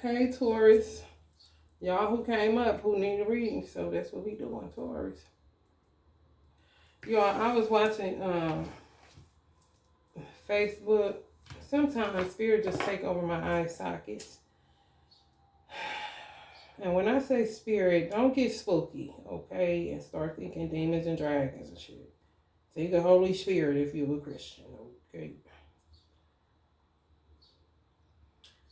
Hey, Taurus. Y'all who came up who need a reading, so that's what we doing, Taurus. Y'all, I was watching Facebook. Sometimes spirit just take over my eye sockets. And when I say spirit, don't get spooky, okay? And start thinking demons and dragons and shit. Think of Holy Spirit if you're a Christian, okay?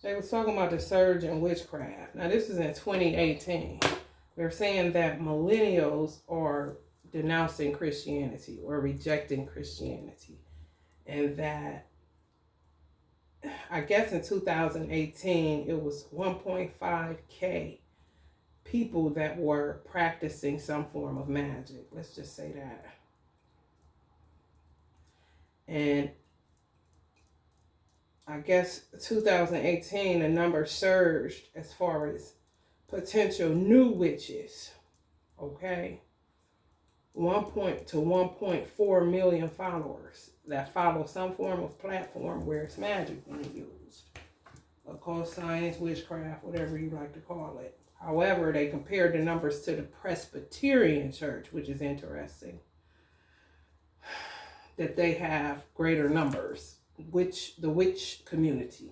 They was talking about the surge in witchcraft. Now, this is in 2018. They're saying that millennials are denouncing Christianity or rejecting Christianity. And that, I guess in 2018, it was 1.5K people that were practicing some form of magic. Let's just say that. And I guess 2018, the number surged as far as potential new witches, okay? 1.4 million followers that follow some form of platform where it's magic being used. Occult science, witchcraft, whatever you like to call it. However, they compared the numbers to the Presbyterian Church, which is interesting. That they have greater numbers, the witch community.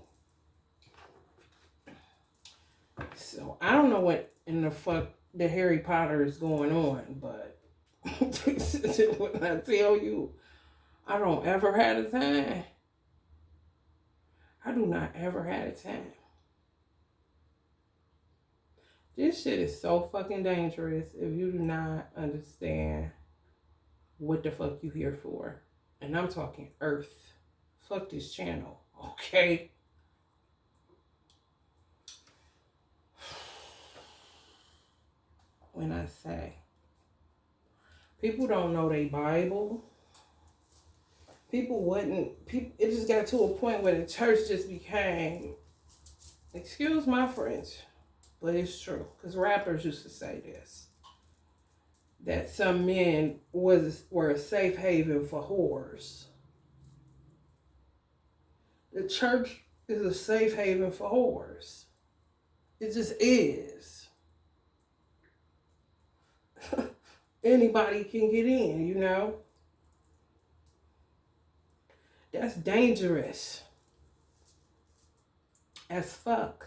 So I don't know what in the fuck the Harry Potter is going on, but when I tell you, I don't ever had a time. I do not ever had a time. This shit is so fucking dangerous if you do not understand what the fuck you here for. And I'm talking Earth. Fuck this channel, okay? When I say people don't know their Bible, it just got to a point where the church just became, excuse my French, but it's true, because rappers used to say this, that some men were a safe haven for whores. The church is a safe haven for whores. It just is. Anybody can get in, you know? That's dangerous as fuck.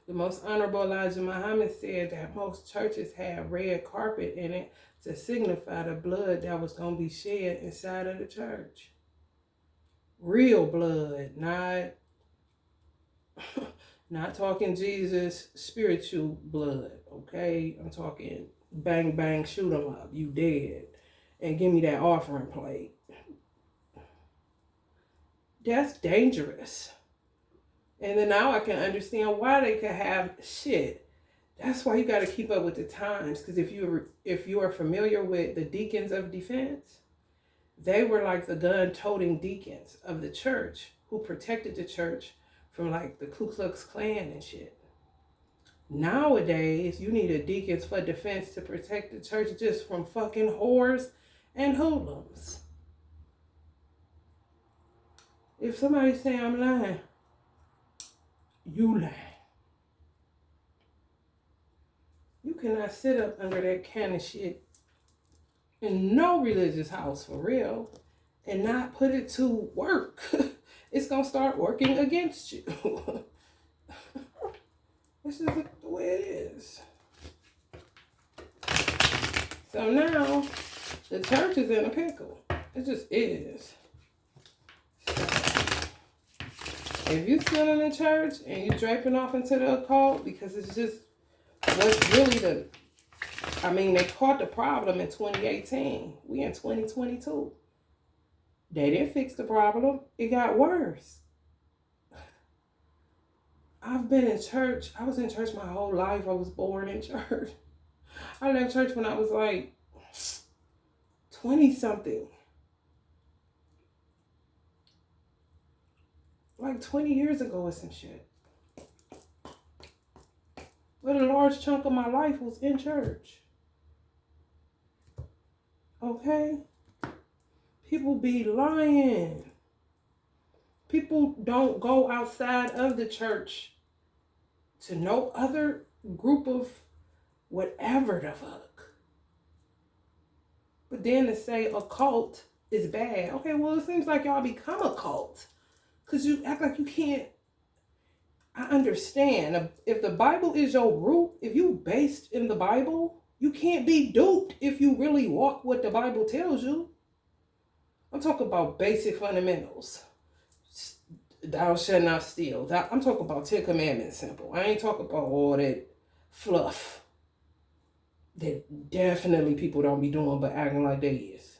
The most honorable Elijah Muhammad said that most churches have red carpet in it to signify the blood that was going to be shed inside of the church. Real blood, not talking Jesus spiritual blood, okay? I'm talking bang, bang, shoot 'em up, you dead, and give me that offering plate. That's dangerous. And then now I can understand why they could have shit. That's why you got to keep up with the times, because if you are familiar with the deacons of defense, they were like the gun-toting deacons of the church who protected the church from like the Ku Klux Klan and shit. Nowadays, you need a deacons for defense to protect the church just from fucking whores and hoodlums. If somebody say I'm lying, you lie. You cannot sit up under that kind of shit in no religious house for real and not put it to work. It's gonna start working against you. This is the way it is. So now the church is in a pickle. It just is. If you still in the church and you draping off into the occult, because it's just what's really they caught the problem in 2018. We in 2022. They didn't fix the problem. It got worse. I've been in church. I was in church my whole life. I was born in church. I left church when I was like 20-something. Like 20 years ago or some shit. But a large chunk of my life was in church. Okay? People be lying. People don't go outside of the church to no other group of whatever the fuck. But then to say a cult is bad. Okay, well, it seems like y'all become a cult. Because you act like you can't. I understand. If the Bible is your root, if you based in the Bible, you can't be duped if you really walk what the Bible tells you. I'm talking about basic fundamentals. Thou shalt not steal. I'm talking about 10 Commandments simple. I ain't talking about all that fluff that definitely people don't be doing but acting like they is.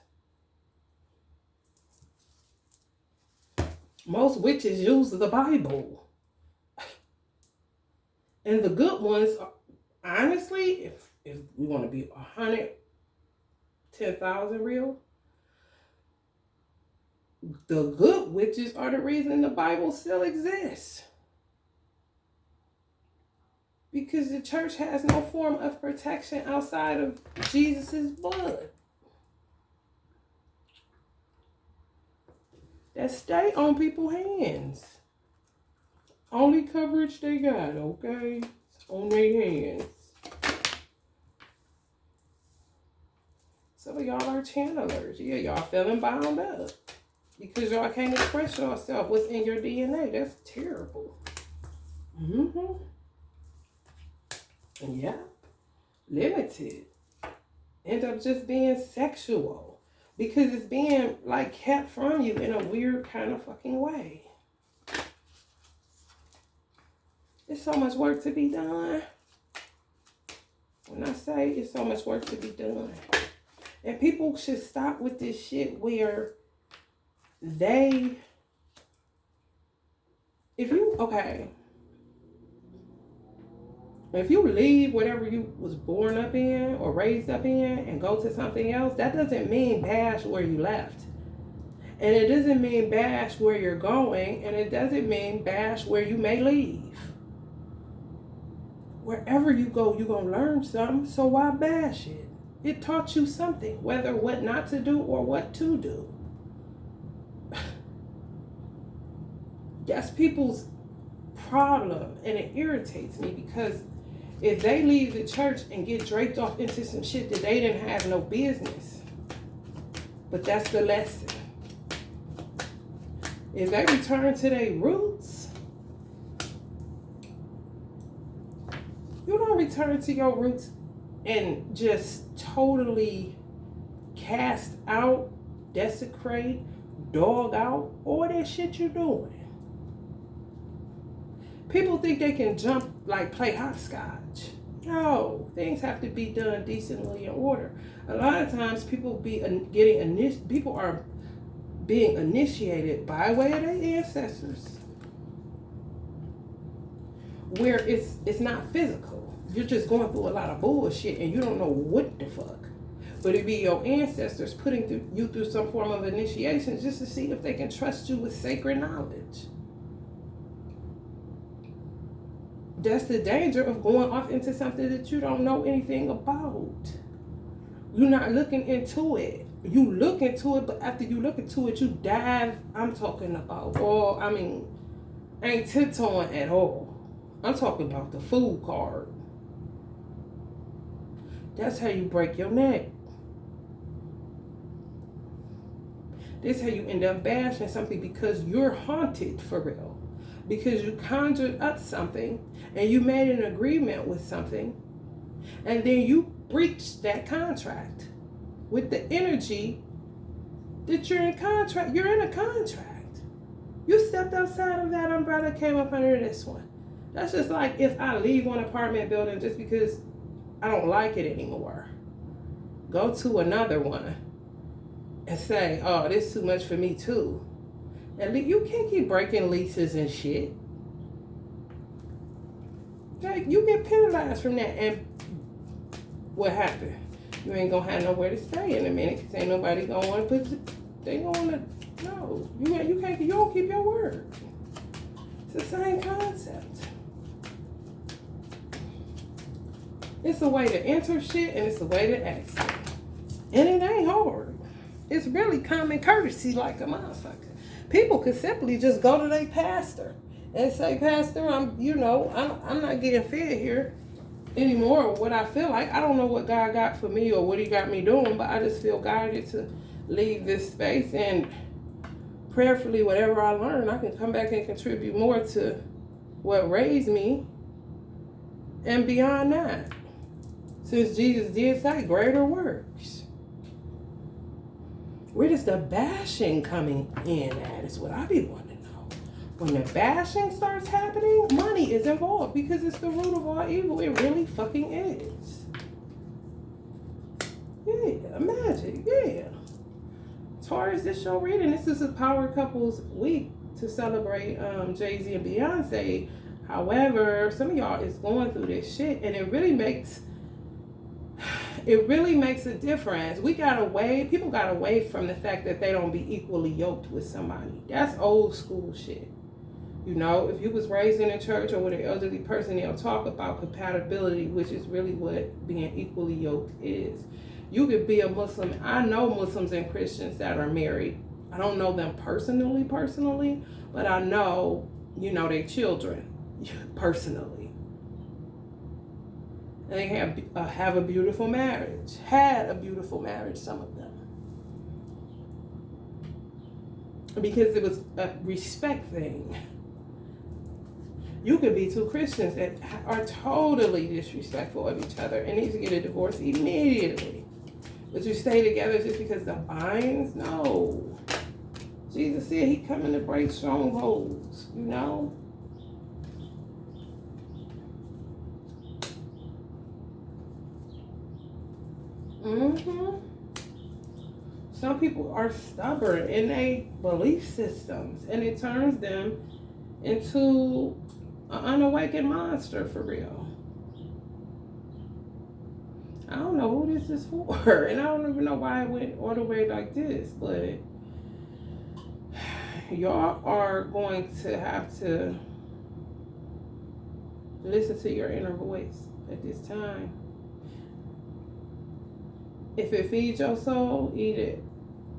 Most witches use the Bible. And the good ones, honestly, if we want to be 110,000 real, the good witches are the reason the Bible still exists. Because the church has no form of protection outside of Jesus' blood. That stay on people's hands. Only coverage they got, okay? It's on their hands. Some of y'all are channelers. Yeah, y'all feeling bound up. Because y'all can't express yourself. What's in your DNA? That's terrible. Mm-hmm. Yeah. Limited. End up just being sexual. Because it's being like kept from you in a weird kind of fucking way. There's so much work to be done. When I say it's so much work to be done. And people should stop with this shit where if you leave whatever you was born up in or raised up in and go to something else, that doesn't mean bash where you left. And it doesn't mean bash where you're going, and it doesn't mean bash where you may leave. Wherever you go, you're going to learn something, so why bash it? It taught you something, whether what not to do or what to do. That's people's problem, and it irritates me because if they leave the church and get draped off into some shit that they didn't have no business, but that's the lesson. If they return to their roots, you don't return to your roots and just totally cast out, desecrate, dog out all that shit you're doing. People think they can jump, like play hopscotch. No, things have to be done decently in order. A lot of times people are being initiated by way of their ancestors, where it's not physical. You're just going through a lot of bullshit and you don't know what the fuck. But it be your ancestors putting you through some form of initiation just to see if they can trust you with sacred knowledge. That's the danger of going off into something that you don't know anything about. You're not looking into it. You look into it, but after you look into it, you dive. I'm talking about, ain't tiptoeing at all. I'm talking about the food card. That's how you break your neck. This is how you end up bashing something because you're haunted for real. Because you conjured up something and you made an agreement with something and then you breached that contract with the energy that you're in contract. You're in a contract. You stepped outside of that umbrella, came up under this one. That's just like if I leave one apartment building just because I don't like it anymore. Go to another one and say, oh, this is too much for me too. And you can't keep breaking leases and shit. Like, you get penalized from that. And what happened? You ain't gonna have nowhere to stay in a minute because ain't nobody gonna want to no. You don't keep your word. It's the same concept. It's a way to enter shit and it's a way to exit. And it ain't hard. It's really common courtesy like a motherfucker. People could simply just go to their pastor and say, Pastor, I'm not getting fed here anymore, or what I feel like. I don't know what God got for me or what he got me doing, but I just feel guided to leave this space, and prayerfully whatever I learn, I can come back and contribute more to what raised me and beyond that. Since Jesus did say greater works. Where does the bashing coming in at is what I be wanting to know. When the bashing starts happening, money is involved because it's the root of all evil. It really fucking is. Yeah, magic, yeah. Taurus, this show reading, this is a power couples week to celebrate Jay-Z and Beyonce. However, some of y'all is going through this shit, and it really makes a difference. People got away from the fact that they don't be equally yoked with somebody. That's old school shit. You know, if you was raised in a church or with an elderly person, they'll talk about compatibility, which is really what being equally yoked is. You could be a Muslim. I know Muslims and Christians that are married. I don't know them personally, but I know, their children personally. And they have a beautiful marriage. Had a beautiful marriage, some of them. Because it was a respect thing. You could be two Christians that are totally disrespectful of each other and need to get a divorce immediately. But you stay together just because the binds? No. Jesus said he coming to break strongholds, Some people are stubborn in their belief systems, and it turns them into an unawakened monster for real. I don't know who this is for, and I don't even know why it went all the way like this, but y'all are going to have to listen to your inner voice at this time. If it feeds your soul, eat it.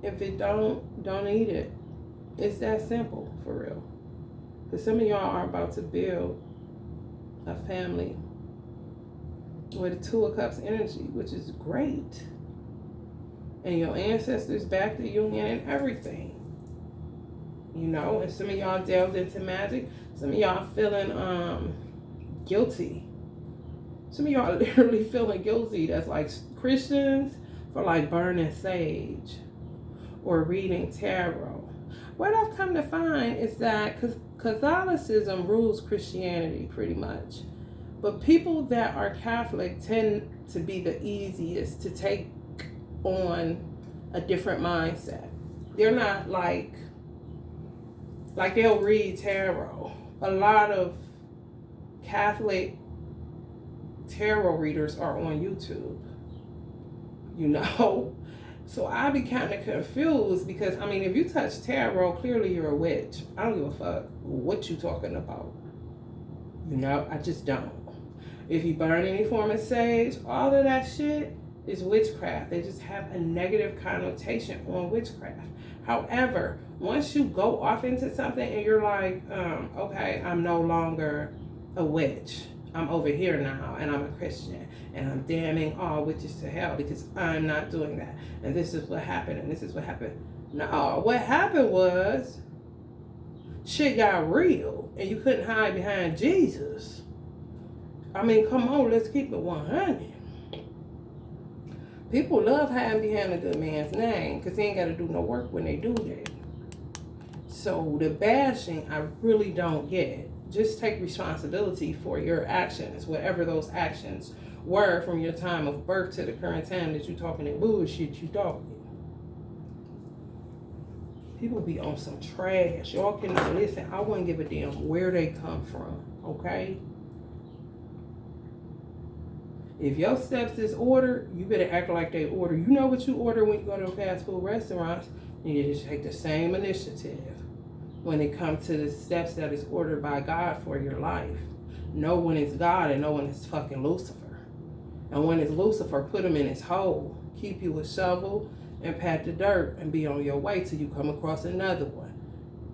If it don't eat it. It's that simple, for real. Because some of y'all are about to build a family with a Two of Cups energy, which is great. And your ancestors back the union and everything. And some of y'all delved into magic. Some of y'all feeling guilty. Some of y'all are literally feeling guilty. That's like Christians for like burning sage or reading tarot. What I've come to find is that Catholicism rules Christianity pretty much. But people that are Catholic tend to be the easiest to take on a different mindset. They're not like they'll read tarot. A lot of Catholic tarot readers are on YouTube. So I be kind of confused because, if you touch tarot, clearly you're a witch. I don't give a fuck what you talking about. I just don't. If you burn any form of sage, all of that shit is witchcraft. They just have a negative connotation on witchcraft. However, once you go off into something and you're like, okay, I'm no longer a witch. I'm over here now and I'm a Christian and I'm damning all witches to hell because I'm not doing that. And this is what happened and this is what happened. No, what happened was shit got real and you couldn't hide behind Jesus. Come on, let's keep it 100. People love hiding behind a good man's name because they ain't got to do no work when they do that. So the bashing, I really don't get. Just take responsibility for your actions, whatever those actions were from your time of birth to the current time that you're talking that bullshit you talking. People be on some trash. Y'all cannot listen. I wouldn't give a damn where they come from, okay? If your steps is ordered, you better act like they order. You know what you order when you go to fast food restaurants, and you just take the same initiative when it comes to the steps that is ordered by God for your life. Know when it's God and know when it's fucking Lucifer. And when it's Lucifer, put him in his hole. Keep you a shovel and pat the dirt and be on your way till you come across another one.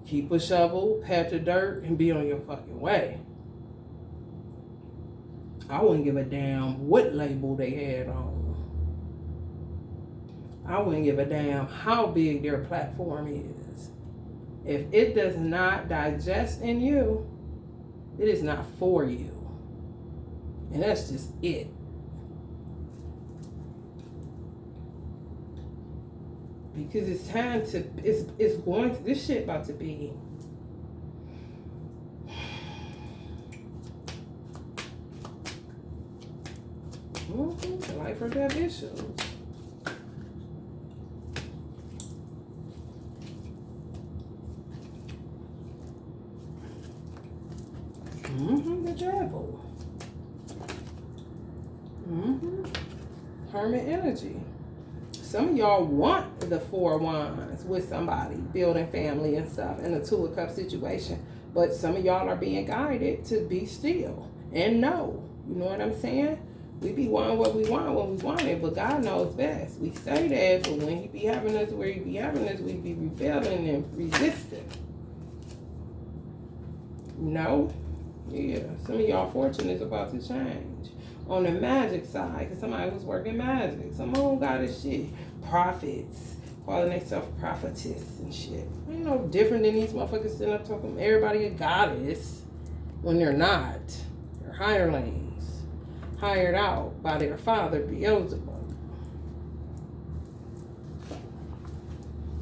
Keep a shovel, pat the dirt, and be on your fucking way. I wouldn't give a damn what label they had on. I wouldn't give a damn how big their platform is. If it does not digest in you, it is not for you. And that's just it. Because it's time to, it's going to, this shit about to be. Life or death issues. The devil. Hermit energy. Some of y'all want the 4 of Wands with somebody, building family and stuff, in a 2 of Cups situation. But some of y'all are being guided to be still and know. You know what I'm saying? We be wanting what we want when we want it, but God knows best. We say that, but when He be having us where He be having us, we be rebelling and resisting. No? Yeah. Some of y'all fortune is about to change. On the magic side, because somebody was working magic. Some of them got this shit. Prophets. Calling themselves prophetess and shit. Ain't no different than these motherfuckers sitting up talking everybody a goddess when they're not. They're hirelings. Hired out by their father, Beelzebub,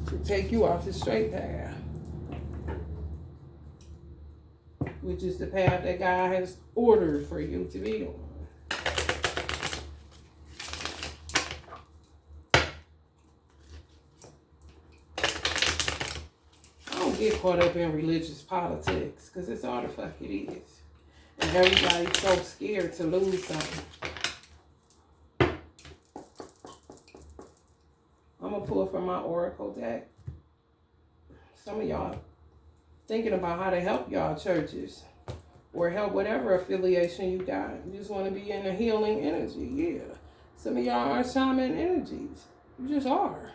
to take you off the straight path, which is the path that God has ordered for you to be on. I don't get caught up in religious politics, because it's all the fuck it is. And everybody's so scared to lose something. I'm going to pull from my Oracle deck. Some of y'all thinking about how to help y'all churches. Or help whatever affiliation you got. You just want to be in a healing energy. Yeah. Some of y'all are shaman energies. You just are.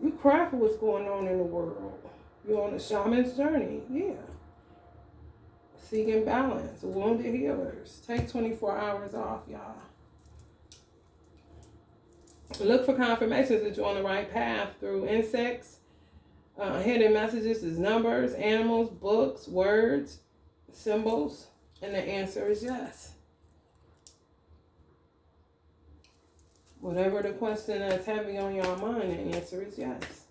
You craft what's going on in the world. You're on a shaman's journey. Yeah. Seeking balance, wounded healers. Take 24 hours off, y'all. Look for confirmations that you're on the right path through insects. Hidden messages is numbers, animals, books, words, symbols. And the answer is yes. Whatever the question that's heavy on your mind, the answer is yes.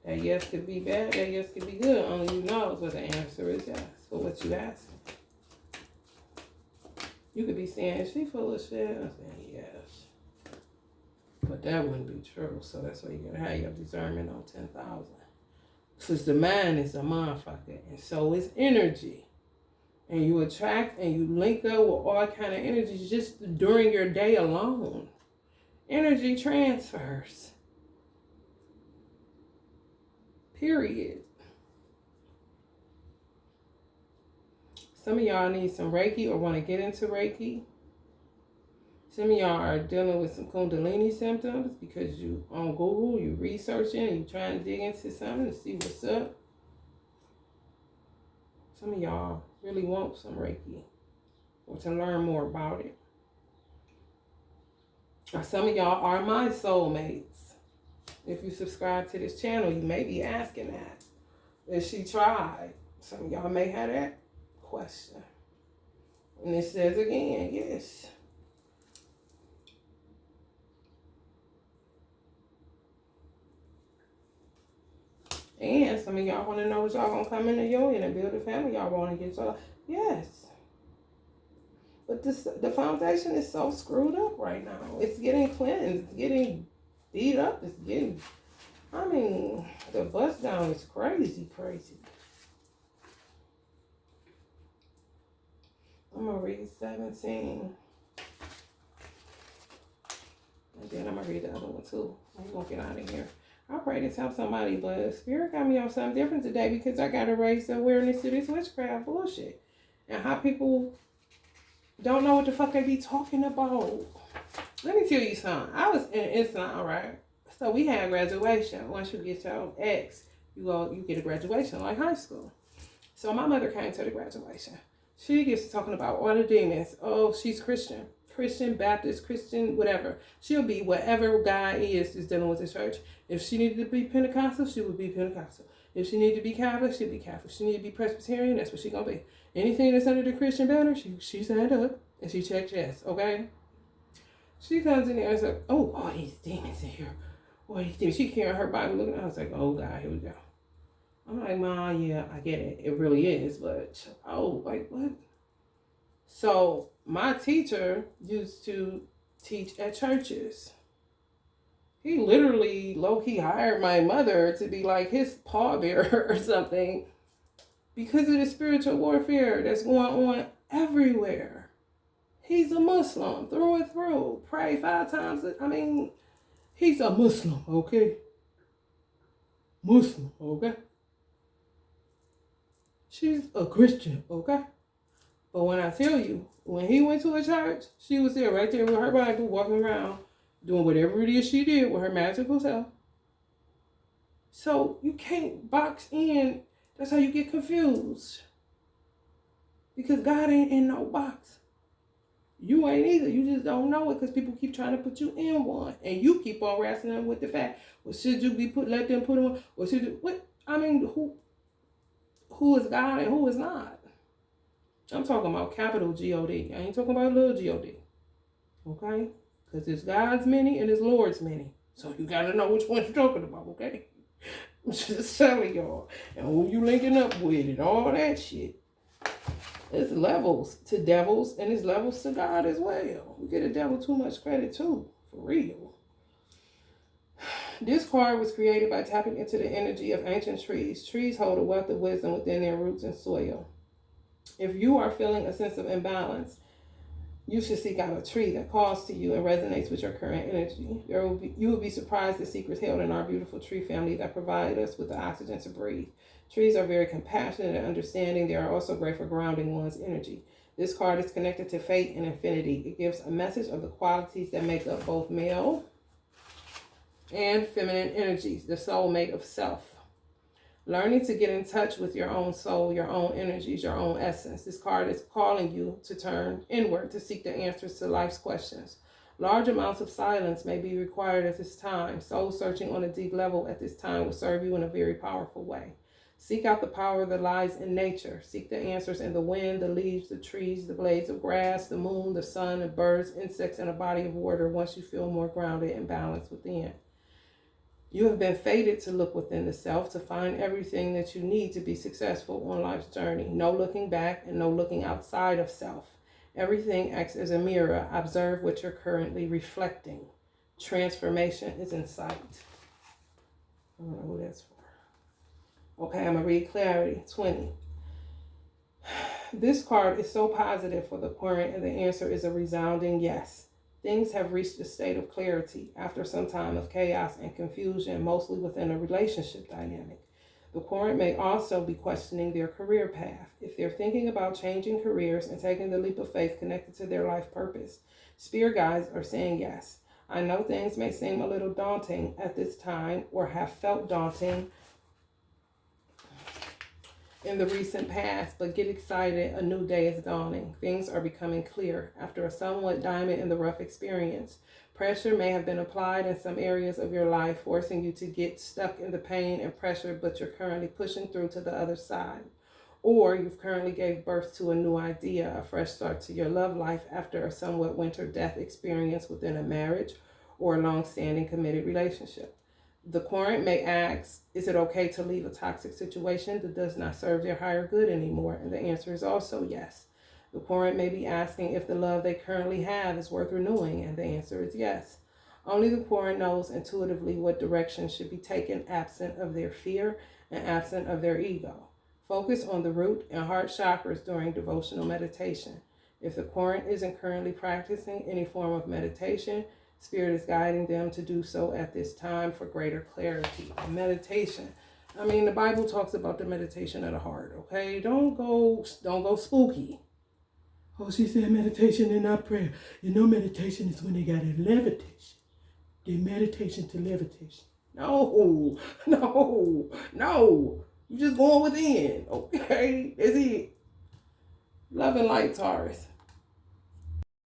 That yes could be bad, that yes could be good. Only you knows what the answer is yes. For what you asking. You could be saying, is she full of shit? I'm saying, yes. But that wouldn't be true. So that's why you're going to have your discernment on 10,000. Because the mind is a motherfucker. And so is energy. And you attract and you link up with all kind of energies just during your day alone. Energy transfers. Period. Some of y'all need some Reiki or want to get into Reiki. Some of y'all are dealing with some Kundalini symptoms because you on Google, you researching, you trying to dig into something to see what's up. Some of y'all really want some Reiki or to learn more about it. Or some of y'all are my soulmates. If you subscribe to this channel, you may be asking that. If she tried, some of y'all may have that question. And it says again, yes. And some of y'all want to know what y'all going to come in the union and build a family. Y'all want to get y'all. Yes. But the foundation is so screwed up right now. It's getting cleansed. It's getting beat up. It's getting, I mean, the bust down is crazy, crazy. I'm going to read 17. And then I'm going to read the other one too. I'm going to get out of here. I pray this helps somebody, but Spirit got me on something different today because I got to raise the awareness to this witchcraft bullshit. And how people don't know what the fuck they be talking about. Let me tell you something. I was in Islam, right? So we had graduation once you get your ex You get a graduation like high school. So my mother came to the graduation. She gets to talking about all the demons. Oh, she's Christian. Christian, Baptist, Christian, whatever. She'll be whatever guy is dealing with the church. If she needed to be Pentecostal, she would be Pentecostal. If she needed to be Catholic, she'd be Catholic. If she needed to be Presbyterian, that's what she's going to be. Anything that's under the Christian banner, she signed up and she checked yes, okay? She comes in there and says, oh, all these demons in here. All these demons. She carrying her Bible looking. I was like, oh, God, here we go. I'm like, Ma, yeah, I get it. It really is, but, oh, like, what? So my teacher used to teach at churches. He literally low-key hired my mother to be like his pallbearer or something because of the spiritual warfare that's going on everywhere. He's a Muslim through and through. Pray 5 times. I mean, he's a Muslim, okay? Muslim, okay? She's a Christian, okay? But when I tell you, when he went to a church, she was there right there with her Bible, walking around, doing whatever it is she did with her magical self. So you can't box in. That's how you get confused. Because God ain't in no box. You ain't either. You just don't know it because people keep trying to put you in one. And you keep on wrestling with the fact, well, should you be let them put on? Or should you, what? I mean, who is God and who is not? I'm talking about capital G-O-D. I ain't talking about little G-O-D. Okay? Because it's God's many and it's Lord's many. So you got to know which one you're talking about, okay? I'm just telling y'all. And who you linking up with and all that shit. It's levels to devils and it's levels to God as well. We get the devil too much credit too. For real. This card was created by tapping into the energy of ancient trees. Trees hold a wealth of wisdom within their roots and soil. If you are feeling a sense of imbalance, you should seek out a tree that calls to you and resonates with your current energy. You will be surprised the secrets held in our beautiful tree family that provide us with the oxygen to breathe. Trees are very compassionate and understanding. They are also great for grounding one's energy. This card is connected to fate and infinity. It gives a message of the qualities that make up both male and feminine energies, the soulmate of self. Learning to get in touch with your own soul, your own energies, your own essence. This card is calling you to turn inward to seek the answers to life's questions. Large amounts of silence may be required at this time. Soul searching on a deep level at this time will serve you in a very powerful way. Seek out the power that lies in nature. Seek the answers in the wind, the leaves, the trees, the blades of grass, the moon, the sun, the birds, insects, and a body of water once you feel more grounded and balanced within. You have been fated to look within the self to find everything that you need to be successful on life's journey. No looking back and no looking outside of self. Everything acts as a mirror. Observe what you're currently reflecting. Transformation is in sight. I don't know who that's for. Okay, I'm going to read clarity. 20. This card is so positive for the current, and the answer is a resounding yes. Things have reached a state of clarity after some time of chaos and confusion, mostly within a relationship dynamic. The current may also be questioning their career path. If they're thinking about changing careers and taking the leap of faith connected to their life purpose, spirit guides are saying yes. I know things may seem a little daunting at this time or have felt daunting in the recent past, but get excited, a new day is dawning. Things are becoming clear after a somewhat diamond in the rough experience. Pressure may have been applied in some areas of your life, forcing you to get stuck in the pain and pressure, but you're currently pushing through to the other side. Or you've currently gave birth to a new idea, a fresh start to your love life after a somewhat winter death experience within a marriage or a long-standing committed relationship. The current may ask, is it okay to leave a toxic situation that does not serve their higher good anymore? And the answer is also yes. The current may be asking if the love they currently have is worth renewing, and the answer is yes. Only the current knows intuitively what direction should be taken absent of their fear and absent of their ego. Focus on the root and heart chakras during devotional meditation. If the current isn't currently practicing any form of meditation, Spirit is guiding them to do so at this time for greater clarity. Meditation. I mean, the Bible talks about the meditation of the heart, okay? Don't go spooky. Oh, she said meditation and not prayer. You know meditation is when they got a levitation. They meditation to levitation. No, no, no. You just going within. Okay, is it? Love and light, Taurus.